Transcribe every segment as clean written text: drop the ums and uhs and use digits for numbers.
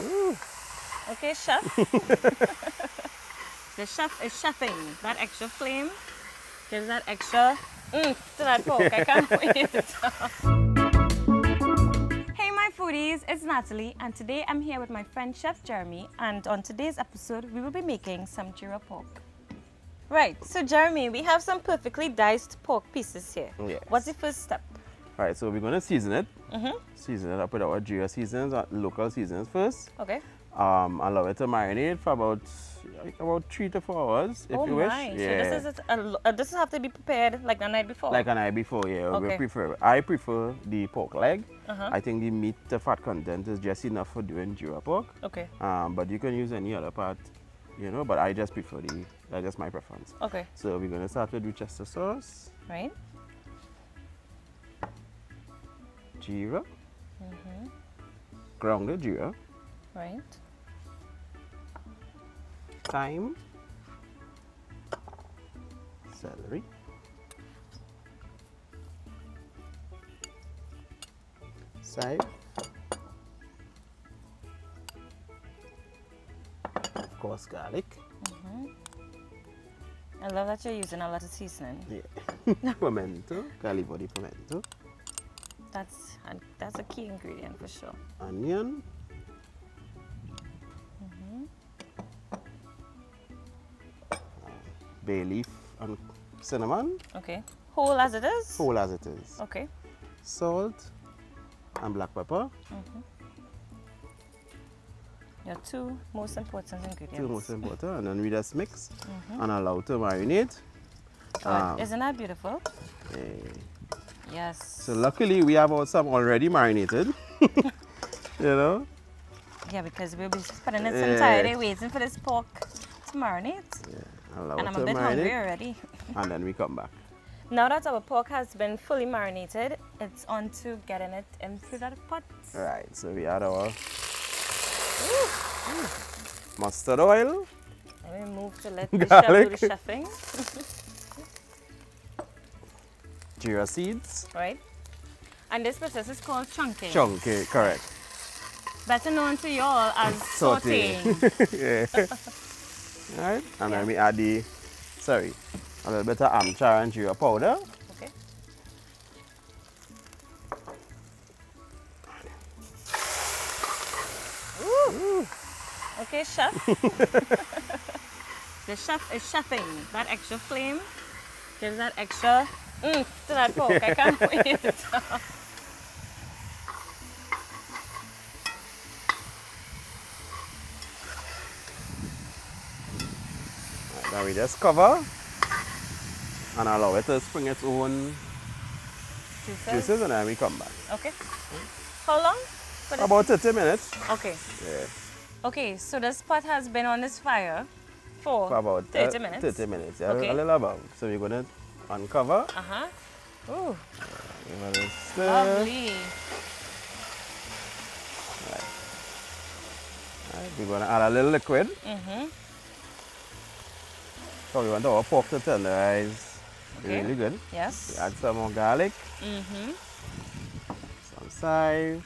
Ooh. Okay, chef. The chef is chefing. That extra flame gives that extra to that pork. I can't wait. Hey my foodies, it's Natalie and today I'm here with my friend Chef Jeremy, and on today's episode we will be making some Jura pork. Right, so Jeremy, we have some perfectly diced pork pieces here. Yes. What's the first step? Alright, so we're going to season it. Season it up with our Jura seasons, local seasons first. Okay. Allow it to marinate for about 3 to 4 hours if you wish. Yeah. So this has to be prepared like the night before? Like a night before, yeah. Okay. I prefer the pork leg. I think the meat, the fat content is just enough for doing Jura pork. Okay. But you can use any other part, but I just prefer that's just my preference. Okay. So we're going to start with Worcester sauce. Right. Jura. Grounded Jura. Right. Thyme. Celery. Chive. Of course, garlic. I love that you're using a lot of seasoning. Yeah. Pimento. Calivo di pimento. That's a key ingredient for sure. Onion. Bay leaf and cinnamon. Okay. Whole as it is? Whole as it is. Okay. Salt and black pepper. Your two most important ingredients. Two most important. And then we just mix and allow to marinate. God, isn't that beautiful? eh, Yes. So luckily we have some already marinated. Yeah, because we'll be spending this entire day waiting for this pork to marinate. Allow And I'm to a bit hungry marinate, already. and then we come back. Now that our pork has been fully marinated, it's on to getting it into that pot. Right, so we add our mustard oil. Let me move to let the chef Garlic. do the chefing. Jura seeds. Right? And this process is called chunking. Chunky, correct. Better known to y'all as Sauté. sauteing. Right, and then we add a little bit of amchar and Jura powder. Okay. Ooh. Okay, chef. The chef is chefing. That extra flame gives that extra to that pork. I can't wait. Then we just cover and allow it to spring its own juices, and then we come back. Okay. How long? For this? About 30 minutes. Okay. Yeah, Okay, so this pot has been on this fire for for about 30 minutes. 30 minutes, yeah, Okay. a little above. So we're going to uncover. Uh-huh. Ooh, We're going to stir. lovely. Right, we're going to add a little liquid. So we want our pork to tenderize Okay. really good. Yes. We add some more garlic, some chive,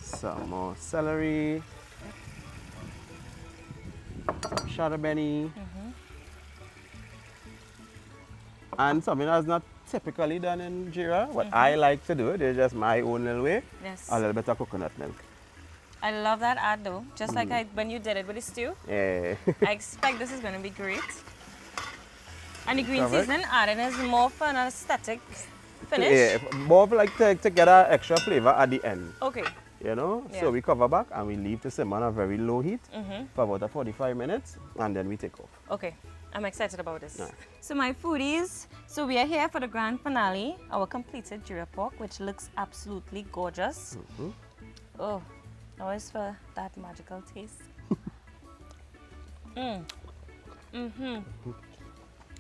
some more celery, some shadabeni, and something that's not typically done in Jura. What I like to do, it's just my own little way, Yes. a little bit of coconut milk. I love that ad though. Just like when you did it with the stew. Yeah. I expect this is going to be great. And the green Correct. seasoning added is more for an aesthetic finish. Yeah, more of like to get an extra flavor at the end. Okay. So Yeah. we cover back and we leave to simmer on a very low heat for about 45 minutes, and then we take off. Okay. I'm excited about this. Right. So my foodies, so we are here for the grand finale, our completed Jura pork, which looks absolutely gorgeous. Oh, always for that magical taste.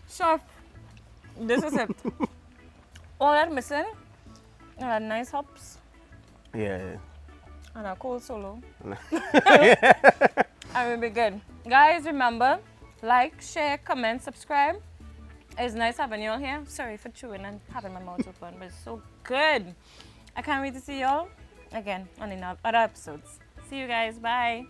Chef, this is it. All that missing, nice hops Yeah. and a cold solo. And we'll be good. Guys, remember, like, share, comment, subscribe. It's nice having you all here. Sorry for chewing and having my mouth open, but it's so good. I can't wait to see y'all again on in other episodes. See you guys. Bye.